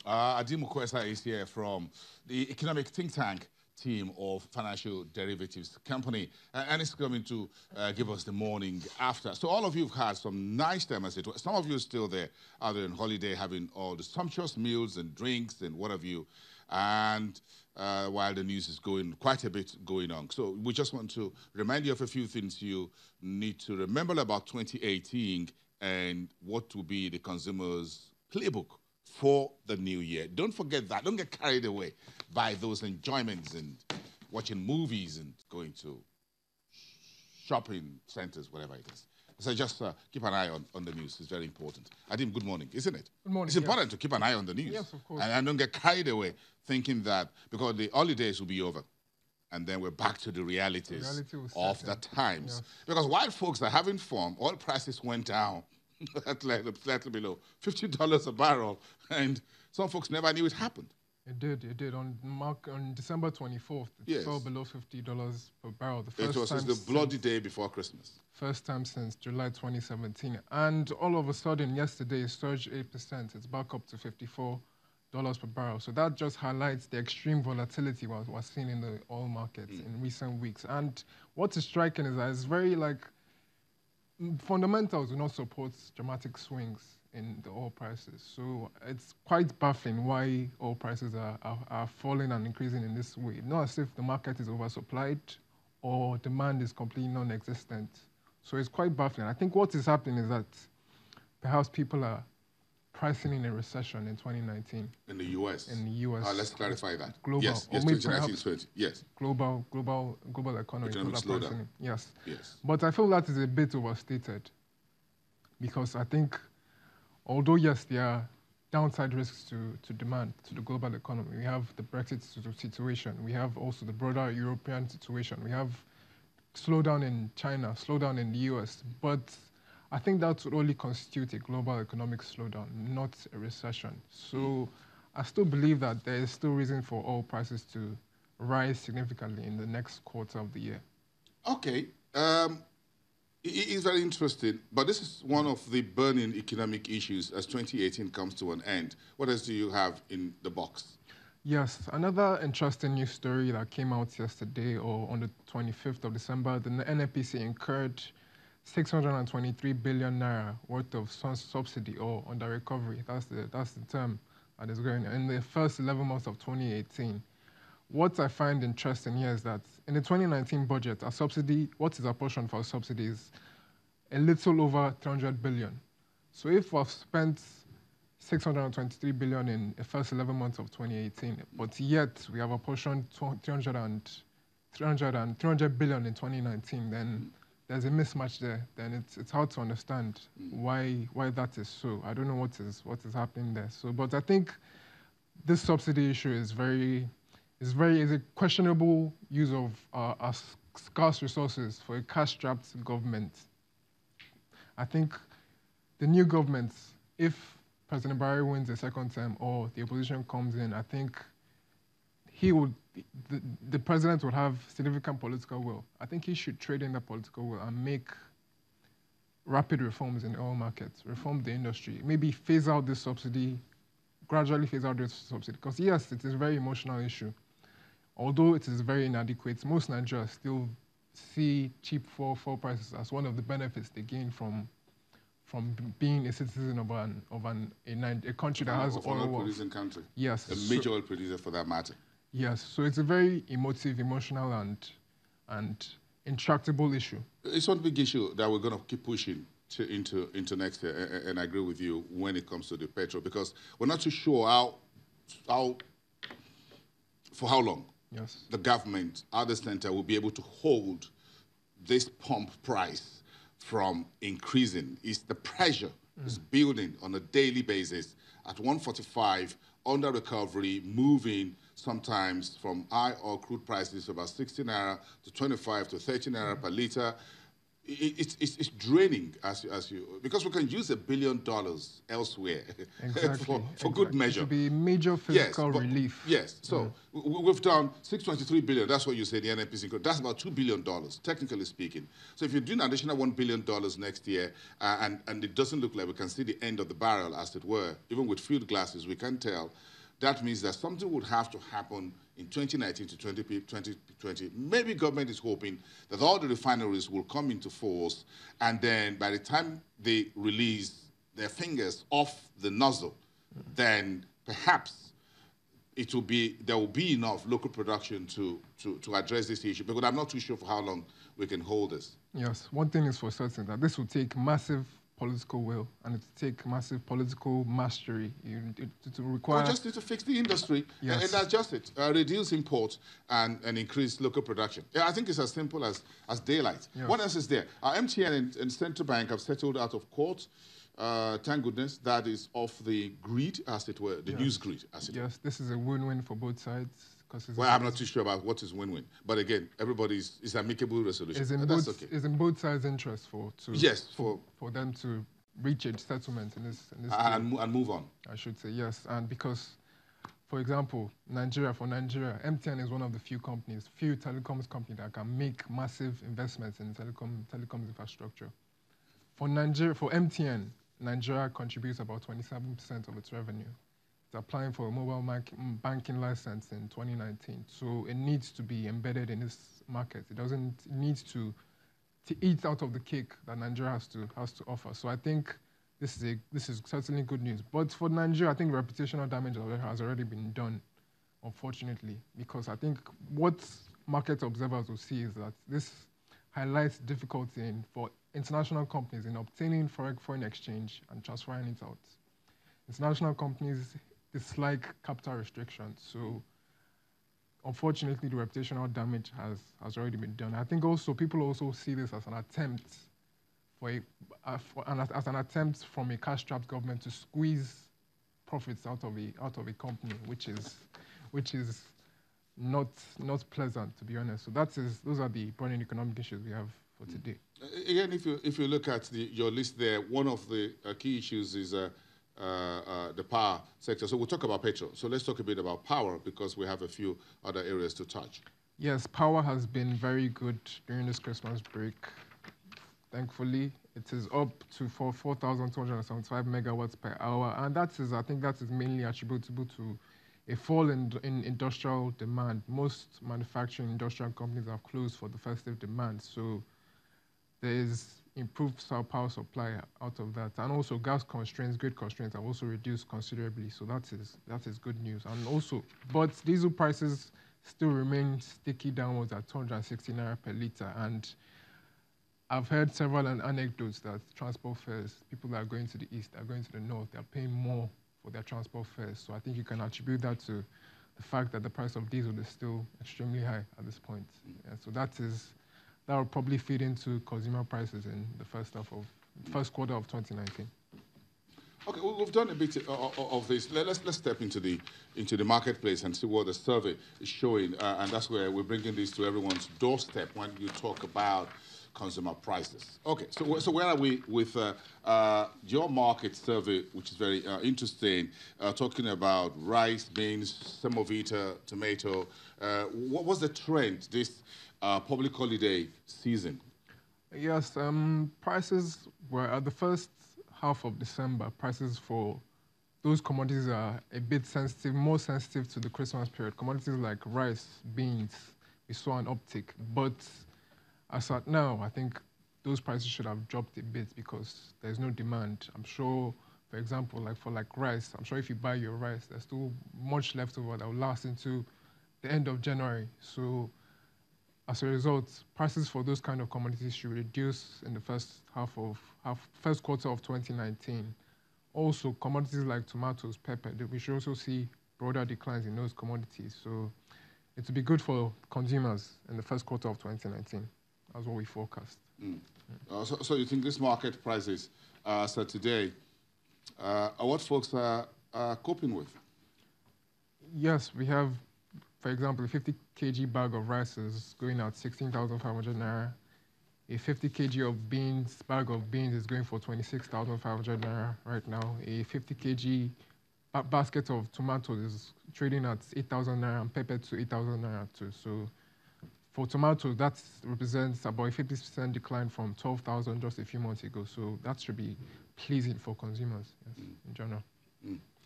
Adim Mukwesa is here from the economic think tank team of Financial Derivatives Company, and it's coming to give us the morning after. So all of you have had some nice time, as it was. Some of you are still there, either on holiday, having all the sumptuous meals and drinks and what have you, and while the news is going, quite a bit going on. So we just want to remind you of a few things you need to remember about 2018 and what will be the consumer's playbook for the new year. Don't forget that. Don't get carried away by those enjoyments and watching movies and going to shopping centers, whatever it is. So just keep an eye on the news. It's very important. Adim, good morning, isn't it? Good morning. It's important to keep an eye on the news. Yes, of course. And don't get carried away thinking that because the holidays will be over and then we're back to the realities of the times. Yes. Because while folks are having fun, oil prices went down slightly below $50 a barrel, and some folks never knew it happened. It did. On December 24th, it fell below $50 per barrel. It was the bloody day before Christmas. First time since July 2017. And all of a sudden, yesterday, it surged 8%. It's back up to $54 per barrel. So that just highlights the extreme volatility we're seeing in the oil markets in recent weeks. And what is striking is that it's very fundamentals do not support dramatic swings in the oil prices. So it's quite baffling why oil prices are falling and increasing in this way. Not as if the market is oversupplied or demand is completely non-existent. So it's quite baffling. I think what is happening is that perhaps people are pricing in a recession in 2019. In the U.S.? In the U.S. Let's clarify that. Global. Yes, 2019-20. Yes. Global economy. Economic slowdown. Yes. Yes. But I feel that is a bit overstated because I think, although, yes, there are downside risks to demand, to the global economy. We have the Brexit situation. We have also the broader European situation. We have slowdown in China, slowdown in the U.S. But I think that would only constitute a global economic slowdown, not a recession. So I still believe that there is still reason for oil prices to rise significantly in the next quarter of the year. Okay. It is very interesting, but this is one of the burning economic issues as 2018 comes to an end. What else do you have in the box? Yes, another interesting news story that came out yesterday or on the 25th of December, the NNPC incurred 623 billion naira worth of subsidy or under recovery. That's the term that is going in the first 11 months of 2018. What I find interesting here is that in the 2019 budget, a subsidy, what is apportioned for subsidies, a little over 300 billion. So if we've spent 623 billion in the first 11 months of 2018, but yet we have apportioned 300 billion in 2019, then there's a mismatch there. Then it's hard to understand why that is so. I don't know what is happening there. So, but I think this subsidy issue is a questionable use of our scarce resources for a cash-strapped government. I think the new government, if President Barry wins a second term or the opposition comes in, I think the president would have significant political will. I think he should trade in the political will and make rapid reforms in the oil market, reform the industry, maybe phase out this subsidy, gradually phase out this subsidy. Because yes, it is a very emotional issue. Although it is very inadequate, most Nigerians still see cheap fuel prices as one of the benefits they gain from being a citizen of a country that has oil producing country. Yes. A major oil producer for that matter. Yes, so it's a very emotive, emotional, and intractable issue. It's one big issue that we're going to keep pushing into next year, and I agree with you when it comes to the petrol, because we're not too sure for how long the government at the center will be able to hold this pump price from increasing. It's the pressure is building on a daily basis at 145 under recovery, moving sometimes from high oil crude prices of about 60 naira to 25 to 30 naira per liter. It's draining because we can use $1 billion elsewhere for good measure. It would be major physical relief. Yes, so we've done 623 billion. That's what you say the NNPC. That's about $2 billion, technically speaking. So if you're doing an additional $1 billion next year, and it doesn't look like we can see the end of the barrel, as it were, even with field glasses, we can tell. that means that something would have to happen in 2019 to 2020. Maybe government is hoping that all the refineries will come into force, and then by the time they release their fingers off the nozzle, then perhaps there will be enough local production to address this issue. Because I'm not too sure for how long we can hold this. Yes, one thing is for certain, that this will take massive political will, and it will take massive political mastery. It will require... We just need to fix the industry, yes, and adjust it, reduce import and increase local production. Yeah, I think it's as simple as daylight. Yes. What else is there? MTN and Central Bank have settled out of court. Thank goodness that is off the grid, as it were, the yes, news grid, as it were. Yes, this is a win-win for both sides. Well, I'm not too sure about what is win-win. But again, it's amicable resolution. It's in both sides' interest for them to reach a settlement in this and move on. I should say, yes. And because, for example, Nigeria, MTN is one of the few telecoms companies that can make massive investments in telecoms infrastructure. For MTN, Nigeria contributes about 27% of its revenue. It's applying for a mobile banking license in 2019, so it needs to be embedded in this market. It needs to eat out of the cake that Nigeria has to offer. So I think this is certainly good news. But for Nigeria, I think reputational damage has already been done, unfortunately, because I think what market observers will see is that this highlights difficulty for international companies in obtaining foreign exchange and transferring it out. International companies dislike capital restrictions, so unfortunately the reputational damage has already been done. I think also people also see this as an attempt as an attempt from a cash-strapped government to squeeze profits out of a company, which is not pleasant, to be honest. So those are the burning economic issues we have for today. Again, if you look at your list there, one of the key issues is the power sector. So we'll talk about petrol. So let's talk a bit about power, because we have a few other areas to touch. Yes, power has been very good during this Christmas break. Thankfully, it is up to 4,275 megawatts per hour, and I think that is mainly attributable to a fall in industrial demand. Most manufacturing industrial companies have closed for the festive demand, so there is improved power supply out of that. And also gas constraints, grid constraints have also reduced considerably, so that is good news. And also, but diesel prices still remain sticky downwards at 260 naira per litre. And I've heard several anecdotes that transport fares, people that are going to the east, are going to the north, they're paying more for their transport fares. So I think you can attribute that to the fact that the price of diesel is still extremely high at this point. Yeah, so that will probably feed into consumer prices in the first quarter of 2019. Okay, we've done a bit of this. Let's step into the marketplace and see what the survey is showing, and that's where we're bringing this to everyone's doorstep when you talk about consumer prices. Okay, so where are we with your market survey, which is very interesting, talking about rice, beans, semovita, tomato. What was the trend this public holiday season? Yes, prices were at the first half of December. Prices for those commodities are a bit sensitive, more sensitive to the Christmas period. Commodities like rice, beans, we saw an uptick. But as at now, I think those prices should have dropped a bit because there's no demand. I'm sure, for example, for rice, I'm sure if you buy your rice, there's still much left over that will last into the end of January. So as a result, prices for those kind of commodities should reduce in the first quarter of 2019. Also, commodities like tomatoes, pepper, we should also see broader declines in those commodities. So it will be good for consumers in the first quarter of 2019. That's what we forecast. So you think this market prices so today are what folks are coping with? Yes, we have, for example, a 50 kg bag of rice is going at 16,500 naira. A 50 kg bag of beans is going for 26,500 naira right now. A 50 kg basket of tomatoes is trading at 8,000 naira and pepper to 8,000 naira too. So for tomatoes, that represents about a 50% decline from 12,000 just a few months ago. So that should be pleasing for consumers, yes, in general.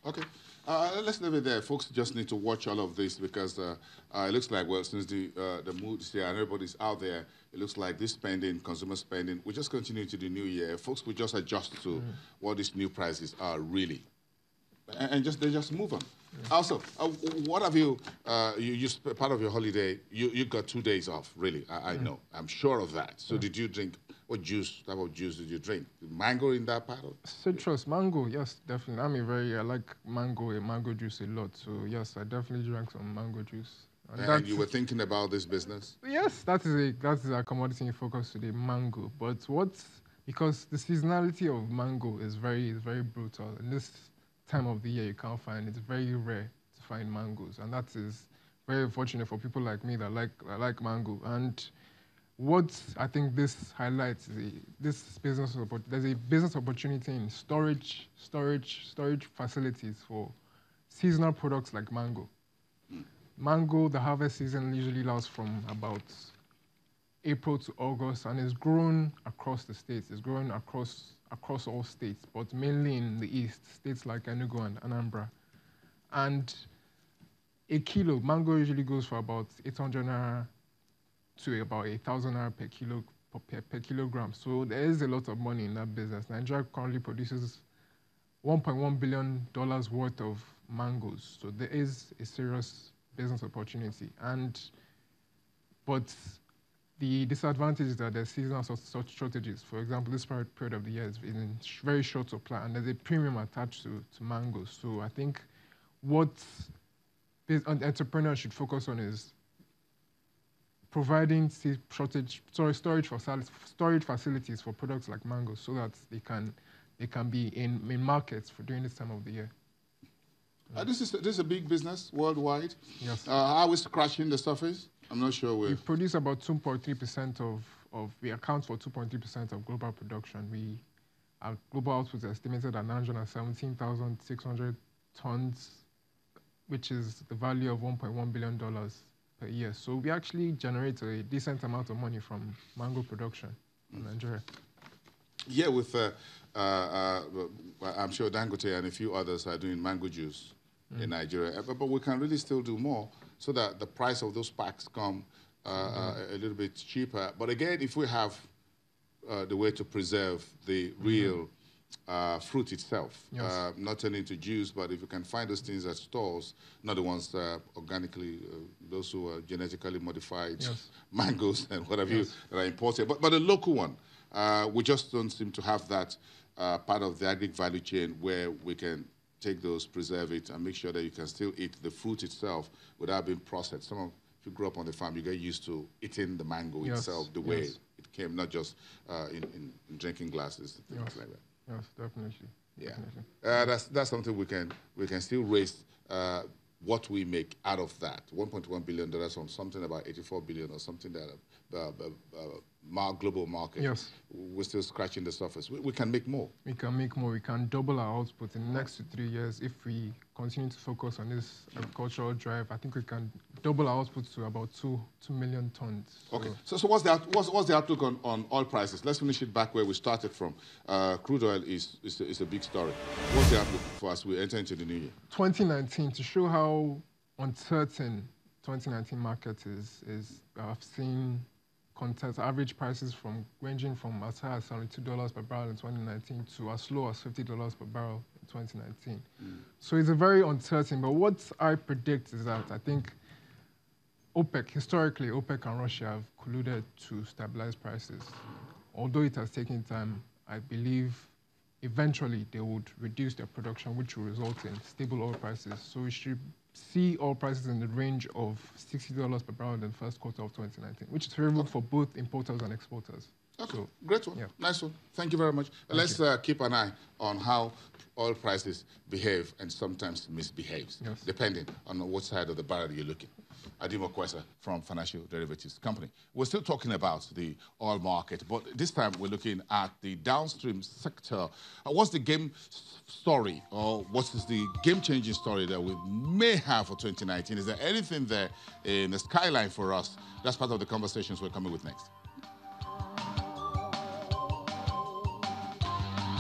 Okay. Let's leave it there. Folks just need to watch all of this because it looks like, well, since the mood is here and everybody's out there, it looks like this spending, consumer spending, we just continue to the new year. Folks will just adjust to what these new prices are really. And they just move on. Also, what have you, part of your holiday, you got 2 days off, really, I know. I'm sure of that. So did you drink, what type of juice did you drink? Mango in that part of? Citrus, mango, yes, definitely. I like mango juice a lot. So yes, I definitely drank some mango juice. And you were thinking about this business? Yes, that is a commodity in focus today, mango. But because the seasonality of mango is very brutal. In this time of the year, you can't find, it's very rare to find mangoes. And that is very unfortunate for people like me that like mango. And what I think this highlights is there's a business opportunity in storage facilities for seasonal products like mango. Mango, the harvest season usually lasts from about April to August, and it's grown across the states. It's grown across all states, but mainly in the east, states like Enugu and Anambra. And a kilo, mango usually goes for about 800 naira to about 1,000 naira per kilogram. So there is a lot of money in that business. Nigeria currently produces $1.1 billion worth of mangoes. So there is a serious business opportunity. But the disadvantage is that there's seasonal shortages. For example, this period of the year is in very short supply, and there's a premium attached to mangoes. So I think what entrepreneurs should focus on is providing storage facilities for products like mangoes, so that they can be in markets during this time of the year. This is a big business worldwide. Yes. How are we scratching the surface? I'm not sure we produce about 2.3% we account for 2.3% of global production. Our global output is estimated at 917,600 tons, which is the value of $1.1 billion per year. So we actually generate a decent amount of money from mango production in Nigeria. Yeah, with I'm sure Dangote and a few others are doing mango juice in Nigeria, but we can really still do more so that the price of those packs come a little bit cheaper. But again, if we have the way to preserve the real fruit itself, yes. Not turn into juice, but if you can find those things at stores, not the ones organically, those who are genetically modified yes. mangoes and whatever yes. that are imported, but the local one, we just don't seem to have that part of the agri value chain where we can take those, preserve it, and make sure that you can still eat the fruit itself without being processed. If you grew up on the farm, you get used to eating the mango yes. itself, the way yes. it came, not just in drinking glasses, things yes. like that. Yes, definitely. Yeah, definitely. that's something we can still raise what we make out of that. $1.1 billion from something about 84 billion or something that global market. Yes. We're still scratching the surface. We can make more. We can make more. We can double our output in the next 2 to 3 years if we continue to focus on this agricultural drive. I think we can double our output to about 2 million tons. Okay. So what's the outlook on oil prices? Let's finish it back where we started from. Crude oil is a big story. What's the outlook for us? We enter into the new year. 2019, to show how uncertain 2019 market is I've seen average prices ranging from as high as $72 per barrel in 2019 to as low as $50 per barrel in 2019. So it's a very uncertain, but what I predict is that I think historically, OPEC and Russia have colluded to stabilize prices. Although it has taken time, I believe eventually they would reduce their production, which will result in stable oil prices. So we should see oil prices in the range of $60 per barrel in the first quarter of 2019, which is favorable for both importers and exporters. Okay, so, great one. Yeah. Nice one. Thank you very much. Let's keep an eye on how oil prices behave and sometimes misbehaves, yes. depending on what side of the barrel you're looking. Adimo Kwesa from Financial Derivatives Company. We're still talking about the oil market, but this time we're looking at the downstream sector. What's the game story, or what is the game-changing story that we may have for 2019? Is there anything there in the skyline for us? That's part of the conversations we're coming with next.